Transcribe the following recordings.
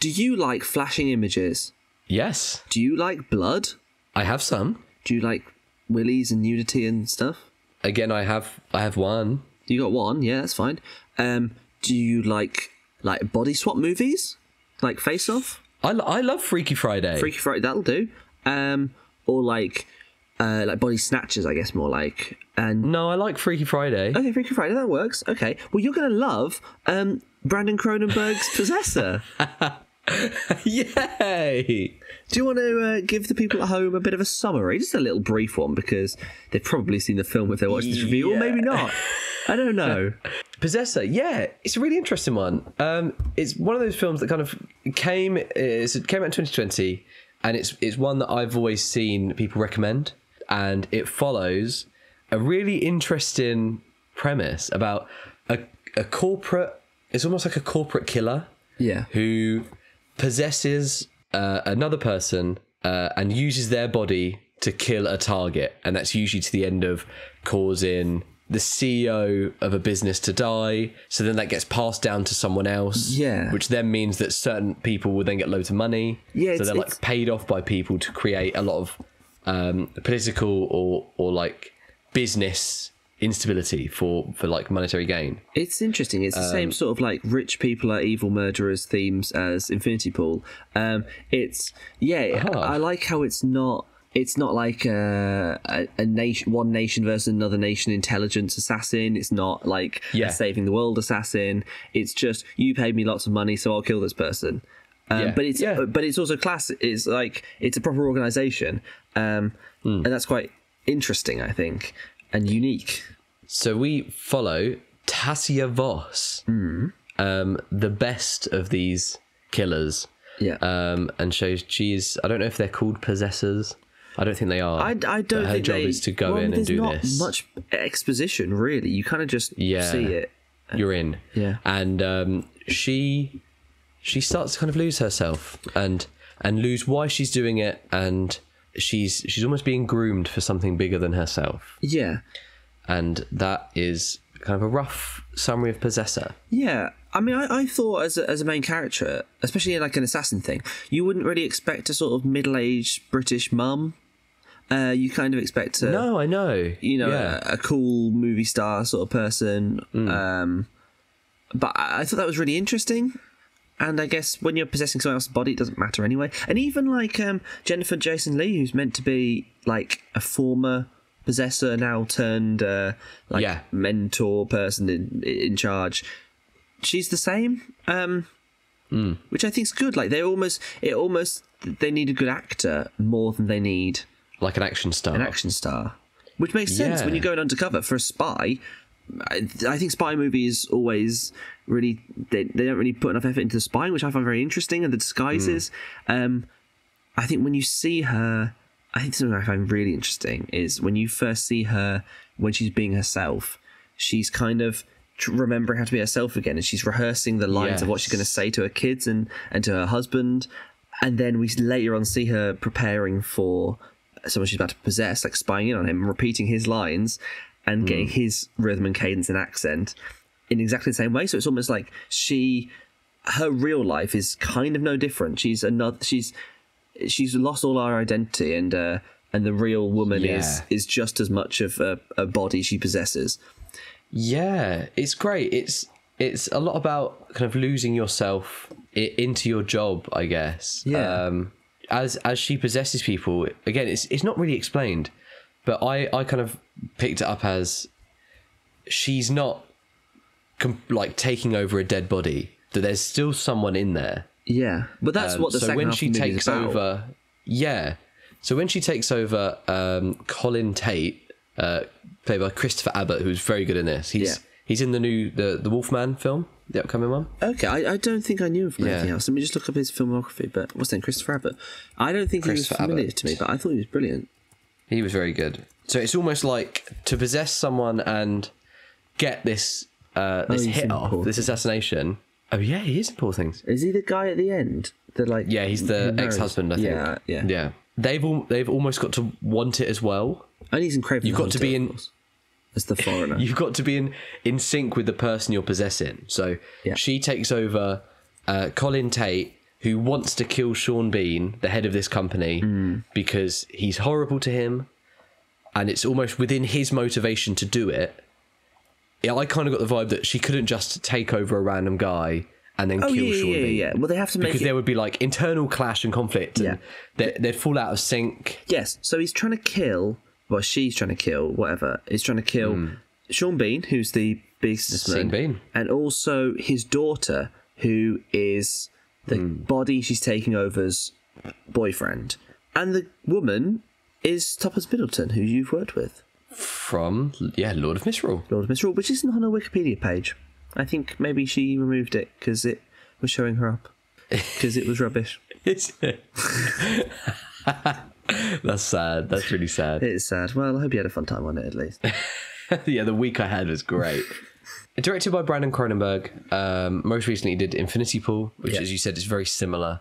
Do you like flashing images? Yes. Do you like blood? I have some. Do you like willies and nudity and stuff? Again, I have one. You got one, yeah, that's fine. Do you like body swap movies? Like Face Off? I love Freaky Friday. Freaky Friday, that'll do. Or like body snatchers, I guess, more like. And No, I like Freaky Friday. okay, Freaky Friday, that works. Okay, well, you're gonna love Brandon Cronenberg's Possessor. Yay! Do you want to give the people at home a bit of a summary? Just a little brief one, because they've probably seen the film if they watch this review, or maybe not. I don't know. Possessor, yeah, it's a really interesting one. It's one of those films that kind of came out in 2020, and it's one that I've always seen people recommend, and it follows a really interesting premise about a corporate. It's almost like a corporate killer, Yeah. who possesses another person and uses their body to kill a target, and that's usually to the end of causing the CEO of a business to die, so then that gets passed down to someone else, Yeah. which then means that certain people will then get loads of money, Yeah, so they're like paid off by people to create a lot of political or like business instability for like monetary gain. It's interesting. It's the same sort of like rich people are evil murderers themes as Infinity Pool. I like how it's not like a nation, one nation versus another nation intelligence assassin. It's not like a saving the world assassin. It's just, you paid me lots of money, so I'll kill this person. But it's also class. It's like, it's a proper organization, and that's quite interesting, I think, and unique. So we follow Tasya Vos, the best of these killers. Yeah. And she's, I don't know if they're called possessors. I don't think they are. I don't but her think job is to go in and do this. There's not much exposition, really. You kind of just see it. You're in. Yeah. And she starts to kind of lose herself and lose why she's doing it, and she's almost being groomed for something bigger than herself. Yeah. And that is kind of a rough summary of Possessor. Yeah. I mean, I thought as a main character, especially in like an assassin thing, you wouldn't really expect a sort of middle-aged British mum. You kind of expect No, I know. You know, a cool movie star sort of person. But I thought that was really interesting. And I guess when you're possessing someone else's body, it doesn't matter anyway. And even like Jennifer Jason Leigh, who's meant to be like a former possessor, now turned mentor person in charge. She's the same, which I think is good. Like they need a good actor more than they need like an action star. Which makes sense when you're going undercover for a spy. I think spy movies always really they don't really put enough effort into the spying, which I find very interesting, and the disguises. I think when you see her, I think something I find really interesting is when you first see her when she's being herself, she's kind of remembering how to be herself again, and she's rehearsing the lines of what she's going to say to her kids and to her husband, and then we later on see her preparing for someone she's about to possess, like spying in on him, repeating his lines and getting his rhythm and cadence and accent in exactly the same way. So it's almost like her real life is kind of no different. She's lost all her identity, and the real woman is just as much of a body she possesses. Yeah, it's great. It's a lot about kind of losing yourself into your job, I guess. Yeah. As she possesses people, again, it's not really explained, but I kind of picked it up as she's not like taking over a dead body, that there's still someone in there. Yeah, but that's what the second when half she of the movie takes is about. over, so when she takes over, Colin Tate, played by Christopher Abbott, who's very good in this. He's in the Wolfman film, the upcoming one. Okay, I don't think I knew him from anything else. Let me just look up his filmography. But what's his name? Christopher Abbott. I don't think he was familiar to me, but I thought he was brilliant. He was very good. So it's almost like to possess someone and get this hit off, this assassination. Oh yeah, he is in Poor Things. Is he the guy at the end? He's the ex-husband, I think. Yeah. They've almost got to want it as well. And he's in Craven. You've got to be in as the foreigner. You've got to be in sync with the person you're possessing. So she takes over Colin Tate, who wants to kill Sean Bean, the head of this company, because he's horrible to him, and it's almost within his motivation to do it. Yeah, I kind of got the vibe that she couldn't just take over a random guy and then kill Sean Bean. Yeah. Well, they have to make because there would be like internal clash and conflict, and they'd fall out of sync. Yes, so he's trying to kill, well, she's trying to kill, whatever. He's trying to kill Sean Bean, who's the businessman, Bean, and also his daughter, who is the body she's taking over's boyfriend, and the woman is Thomas Middleton, who you've worked with from Lord of Misrule. Lord of Misrule, which isn't on her Wikipedia page. I think maybe she removed it because it was showing her up because it was rubbish. That's sad. That's really sad. It is sad. Well, I hope you had a fun time on it at least. Yeah, the week I had was great. Directed by Brandon Cronenberg. Most recently he did Infinity Pool, which, as you said, is very similar.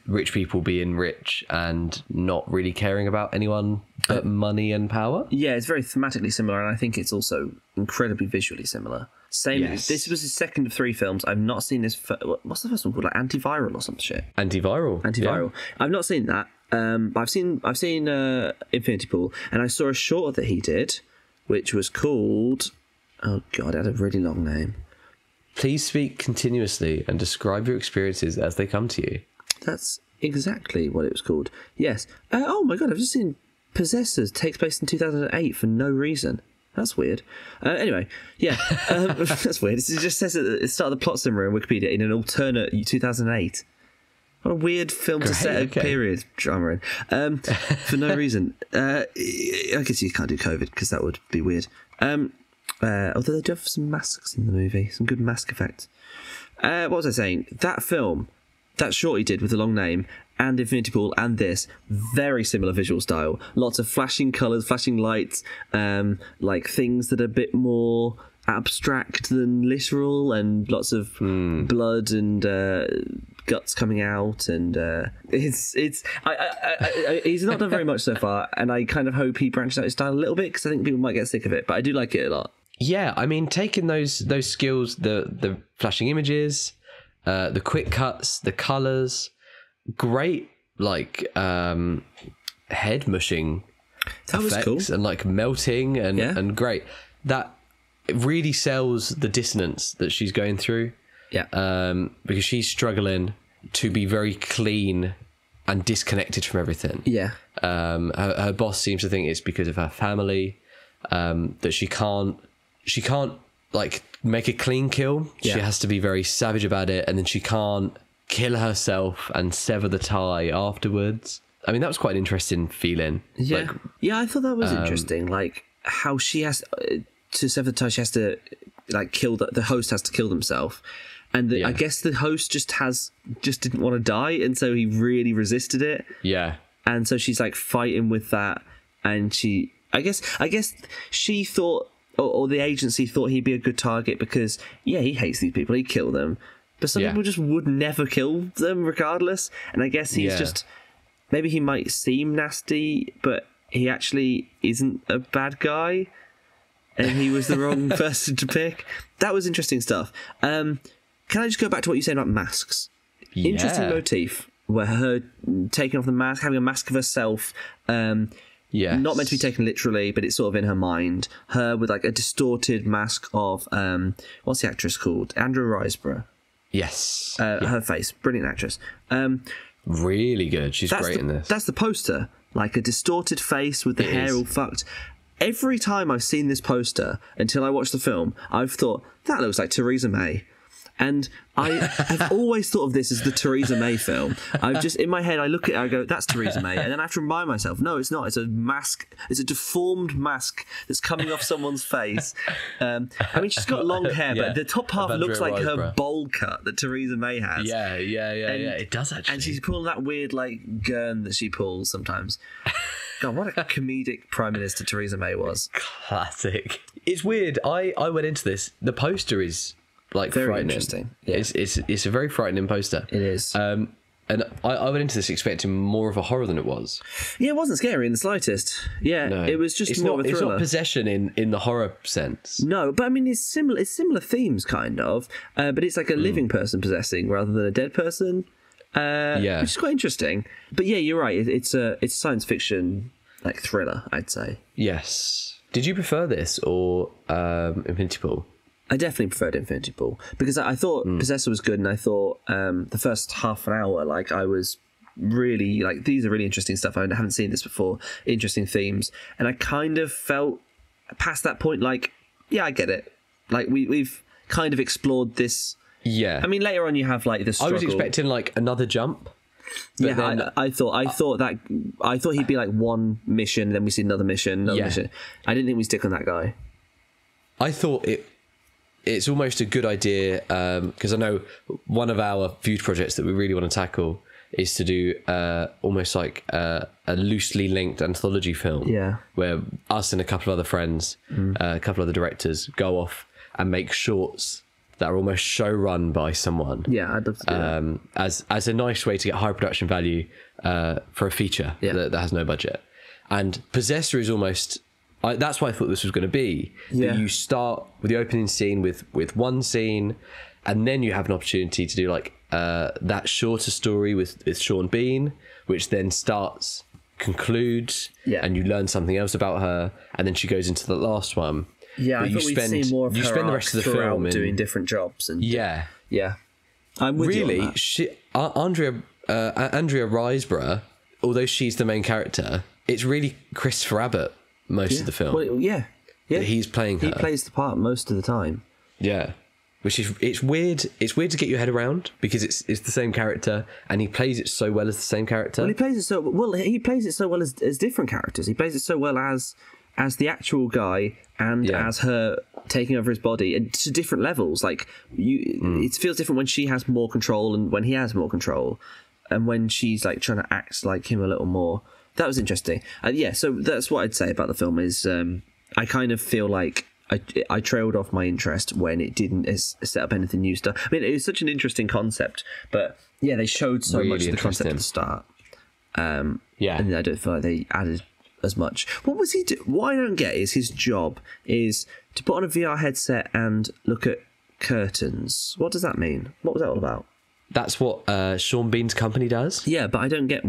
Rich people being rich and not really caring about anyone but money and power. Yeah, it's very thematically similar, and I think it's also incredibly visually similar. Same. Yes. This was his second of 3 films. I've not seen this. What's the first one called? Like Antiviral or some shit. Antiviral. Yeah. I've not seen that. But I've seen Infinity Pool, and I saw a short that he did, which was called. Oh God, it had a really long name. Please speak continuously and describe your experiences as they come to you. That's exactly what it was called. Yes. Oh my God, I've just seen Possessor takes place in 2008 for no reason. That's weird. Anyway, yeah, that's weird. It just says at the start of the plot summary on Wikipedia in an alternate 2008. What a weird film to set a period drama in. For no reason. I guess you can't do COVID because that would be weird. Although they do have some masks in the movie, some good mask effects. What was I saying? That film, that short he did with the long name, and Infinity Pool, and this, very similar visual style. Lots of flashing colours, flashing lights, like things that are a bit more abstract than literal, and lots of blood and guts coming out, and he's not done very much so far, and I kind of hope he branches out his style a little bit because I think people might get sick of it, but I do like it a lot. Yeah, I mean, taking those skills, the flashing images, the quick cuts, the colours, great like head mushing that effects was cool. And like melting and great. That really sells the dissonance that she's going through. Yeah. Because she's struggling to be very clean and disconnected from everything. Yeah. Her boss seems to think it's because of her family, that she can't like make a clean kill. Yeah. She has to be very savage about it, and then she can't kill herself and sever the tie afterwards. I mean, that was quite an interesting feeling. Yeah. I thought that was interesting. Like how she has to sever the tie, she has to like kill the host has to kill himself. And I guess the host just didn't want to die, and so he really resisted it. Yeah. And so she's like fighting with that, and I guess she thought, or the agency thought he'd be a good target because he hates these people, he'd kill them, but some people just would never kill them regardless. And I guess he's just, maybe he might seem nasty, but he actually isn't a bad guy, and he was the wrong person to pick. That was interesting stuff. Can I just go back to what you said about masks? Yeah. Interesting motif, where her taking off the mask, having a mask of herself, not meant to be taken literally, but it's sort of in her mind. Her with like a distorted mask of, what's the actress called? Andrew Riseborough. Yes. Her face, brilliant actress. Really good. She's great in this. That's the poster, like a distorted face with the hair all fucked. Every time I've seen this poster, until I watched the film, I've thought, that looks like Theresa May. And I've always thought of this as the Theresa May film. I've just, in my head, I look at it, I go, that's Theresa May. And then I have to remind myself, no, it's not. It's a mask. It's a deformed mask that's coming off someone's face. I mean, she's got long hair, but the top half looks like her bowl cut that Theresa May has. Yeah. It does actually. And she's pulling that weird, like, gurn that she pulls sometimes. God, what a comedic Prime Minister Theresa May was. Classic. It's weird. I went into this. The poster is like very frightening. Interesting. Yeah. It's a very frightening poster. It is. And I went into this expecting more of a horror than it was. Yeah, it wasn't scary in the slightest. Yeah, no. It was just more of a thriller. It's not possession in the horror sense. No, but I mean, it's similar themes, kind of. But it's like a living person possessing rather than a dead person. which is quite interesting. But yeah, you're right. It's a science fiction like thriller, I'd say. Yes. Did you prefer this or Infinity Pool? I definitely preferred Infinity Pool because I thought Possessor was good, and I thought the first half an hour, like I was really like, these are really interesting stuff. I haven't seen this before. Interesting themes, and I kind of felt past that point like, yeah, I get it. Like we've kind of explored this. Yeah. I mean, later on you have like this struggle. I was expecting like another jump. Yeah, then, I thought he'd be like one mission, then we see another mission, mission. I didn't think we'd stick on that guy. I thought it's almost a good idea because I know one of our future projects that we really want to tackle is to do almost like a loosely linked anthology film. Yeah. Where us and a couple of other friends, a couple of other directors go off and make shorts that are almost show run by someone. Yeah, I'd love to do that. As a nice way to get high production value for a feature that has no budget. And Possessor is almost... that's why I thought this was going to be. Yeah. That you start with the opening scene with one scene, and then you have an opportunity to do like that shorter story with Sean Bean, which then concludes, and you learn something else about her, and then she goes into the last one. Yeah, I thought we'd see more of her spend the rest of the film doing different jobs. And yeah. I'm with you on that. Andrea Riseborough, although she's the main character, it's really Christopher Abbott most of the film. Well, yeah. He's playing her. He plays the part most of the time. Yeah. Which is, it's weird. It's weird to get your head around because it's the same character, and he plays it so well as the same character. Well, he plays it so well as different characters. He plays it so well as the actual guy and as her taking over his body, and to different levels. Like it feels different when she has more control and when he has more control, and when she's like trying to act like him a little more. That was interesting. So that's what I'd say about the film is I kind of feel like I trailed off my interest when it didn't set up anything new stuff. I mean, it was such an interesting concept, but yeah, they showed so much of the concept at the start. And I don't feel like they added as much. What was he do? What I don't get is his job is to put on a VR headset and look at curtains. What does that mean? What was that all about? That's what Sean Bean's company does. Yeah, but I don't get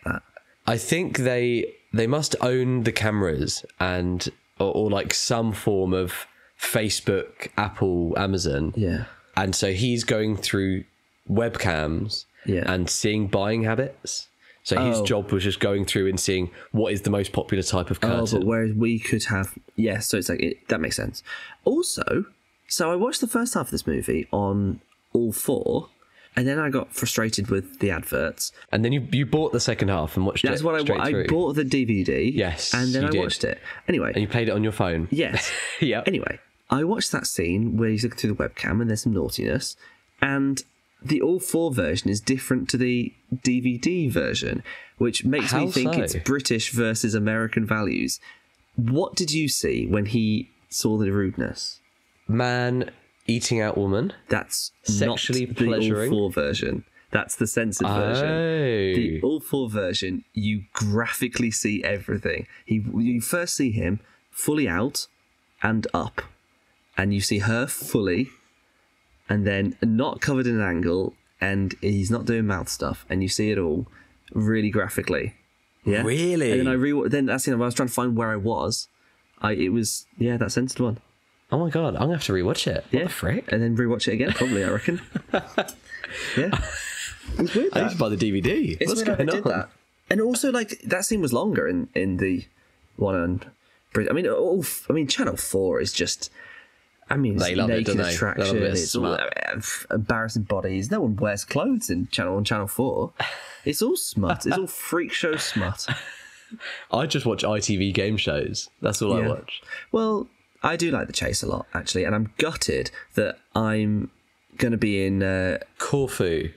that. I think they must own the cameras and or like some form of Facebook, Apple, Amazon. Yeah. And so he's going through webcams and seeing buying habits. So his job was just going through and seeing what is the most popular type of curtain. Oh, but whereas we could have... Yes, so it's like... that makes sense. Also, so I watched the first half of this movie on all four, and then I got frustrated with the adverts. And then you bought the second half and watched it. That's what I bought the DVD. Yes, and then I watched it. Anyway. And you played it on your phone. Yes. Yeah. Anyway, I watched that scene where he's looking through the webcam and there's some naughtiness, and the all four version is different to the DVD version, which makes me think it's British versus American values. What did you see when he saw the rudeness? Man eating out woman. That's sexually not pleasuring. The all four version. That's the censored version. The all four version, you graphically see everything. You first see him fully out and up, and you see her fully, and then not covered in an angle, and he's not doing mouth stuff, and you see it all really graphically. Yeah, really. And then then that's I was trying to find where I was. It was that censored one. Oh my god, I'm gonna have to rewatch it. What the frick? And then rewatch it again, probably. I reckon. Yeah, it's weird. I need to buy the DVD. What's going on? Did that. And also, like that scene was longer in the one on. I mean, Channel 4 is just. I mean, it's naked attraction. It's all embarrassing bodies. No one wears clothes on Channel 4. It's all smut. It's all freak show smut. I just watch ITV game shows. That's all I watch. Well, I do like The Chase a lot, actually, and I'm gutted that I'm going to be in Corfu.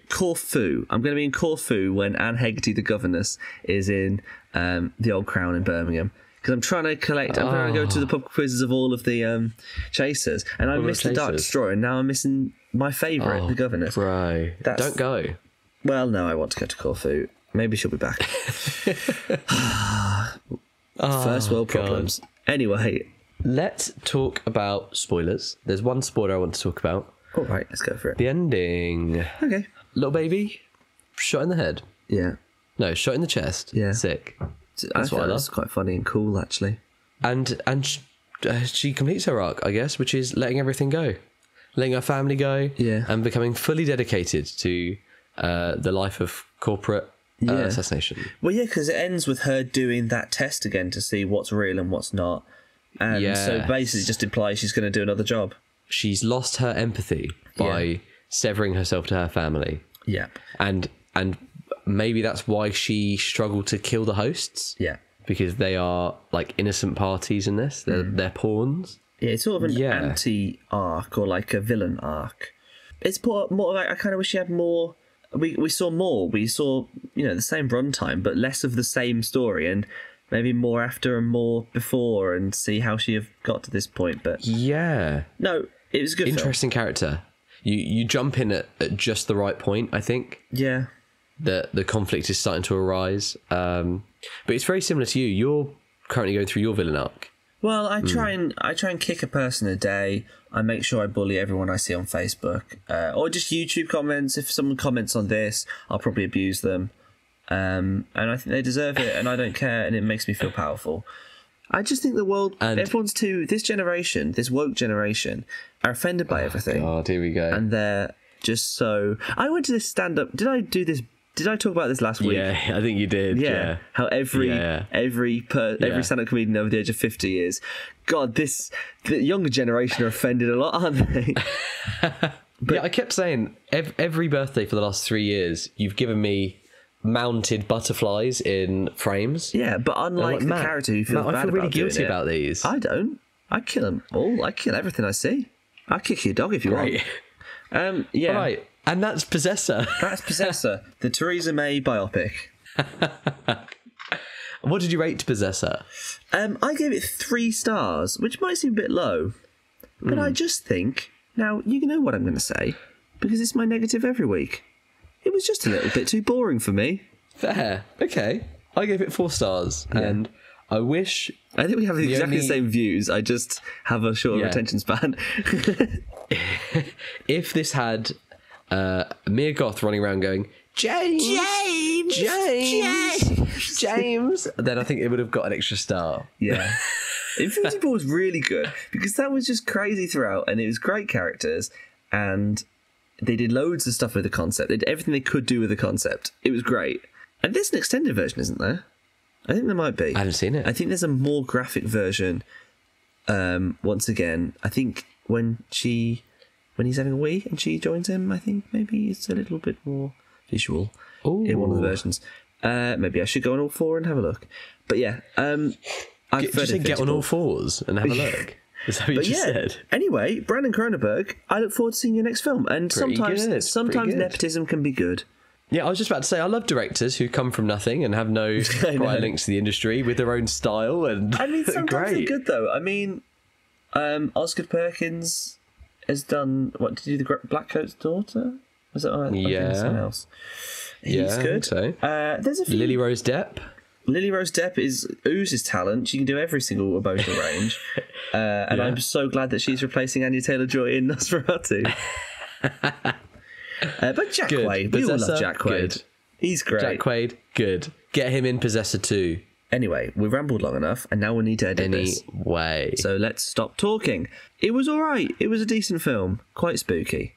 I'm going to be in Corfu when Anne Hegarty, the governess, is in the Old Crown in Birmingham. Because I'm trying to collect. I'm trying to go to the pub quizzes of all of the chasers, and I missed the Dark Destroyer, and now I'm missing my favourite, the governess. Right. Don't go. Well, no, I want to go to Corfu. Maybe she'll be back. First world problems. Anyway, let's talk about spoilers. There's one spoiler I want to talk about. All right, let's go for it. The ending. Okay. Little baby. shot in the head. Yeah. No, shot in the chest. Yeah. Sick. That's what I love. That's quite funny and cool, actually. And she completes her arc, I guess, which is letting everything go. Letting her family go. Yeah. And becoming fully dedicated to the life of corporate assassination. Well, yeah, because it ends with her doing that test again to see what's real and what's not. And so basically just implies she's going to do another job. She's lost her empathy by severing herself to her family. Yeah. And maybe that's why she struggled to kill the hosts. Yeah. Because they are like innocent parties in this. They're pawns. Yeah, it's sort of an anti-arc or like a villain arc. It's more like, I kind of wish she had more. We saw more. We saw, the same runtime, but less of the same story, and maybe more after and more before, and see how she have got to this point. But no, it was a good. Interesting character. You jump in at just the right point, I think. Yeah. The conflict is starting to arise, but it's very similar to you. You're currently going through your villain arc. Well, I try and kick a person a day. I make sure I bully everyone I see on Facebook, or just YouTube comments. If someone comments on this, I'll probably abuse them, and I think they deserve it, and I don't care, and it makes me feel powerful. I just think the world, this generation, this woke generation, are offended by everything. Oh, here we go. And they're just so. I went to this stand-up. Did I do this? Did I talk about this last week? Yeah, I think you did. Yeah. How every stand-up comedian over the age of 50 is. God, the younger generation are offended a lot, aren't they? But I kept saying every birthday for the last 3 years, you've given me mounted butterflies in frames. Yeah, but unlike the character who feels bad I feel really guilty about these. I don't. I kill them all. I kill everything I see. I'll kick your dog if you want. Yeah. Right. And that's Possessor. That's Possessor, the Theresa May biopic. What did you rate Possessor? I gave it 3 stars, which might seem a bit low. But I just think, now, you know what I'm going to say, because it's my negative every week. It was just a little bit too boring for me. Fair. Okay. I gave it 4 stars. Yeah. And I wish... I think we have exactly the same views. I just have a shorter attention span. If this had Mia Goth running around going, James, then I think it would have got an extra star. Yeah. Infinity War was really good because that was just crazy throughout, and it was great characters, and they did loads of stuff with the concept. They did everything they could do with the concept. It was great. And there's an extended version, isn't there? I think there might be. I haven't seen it. I think there's a more graphic version. Once again, I think when he's having a wee and she joins him, I think maybe it's a little bit more visual in one of the versions. Maybe I should go on all 4 and have a look. But yeah, Did you say get on all 4s and have a look? Is that what you just said? Anyway, Brandon Cronenberg, I look forward to seeing your next film. And sometimes nepotism can be good. Yeah, I was just about to say, I love directors who come from nothing and have no prior links to the industry with their own style. And I mean, sometimes they're good, though. I mean, Oscar Perkins has done, did he do The Blackcoat's Daughter? Was that right? Yeah. Someone else. He's good. So. There's a few. Lily Rose Depp oozes talent. She can do every single emotional range. And I'm so glad that she's replacing Anya Taylor-Joy in Nosferatu. But Jack Quaid. We all love Jack Quaid. Good. He's great. Jack Quaid, good. Get him in Possessor 2. Anyway, we've rambled long enough, and now we need to edit this. Anyway. So let's stop talking. It was all right. It was a decent film. Quite spooky.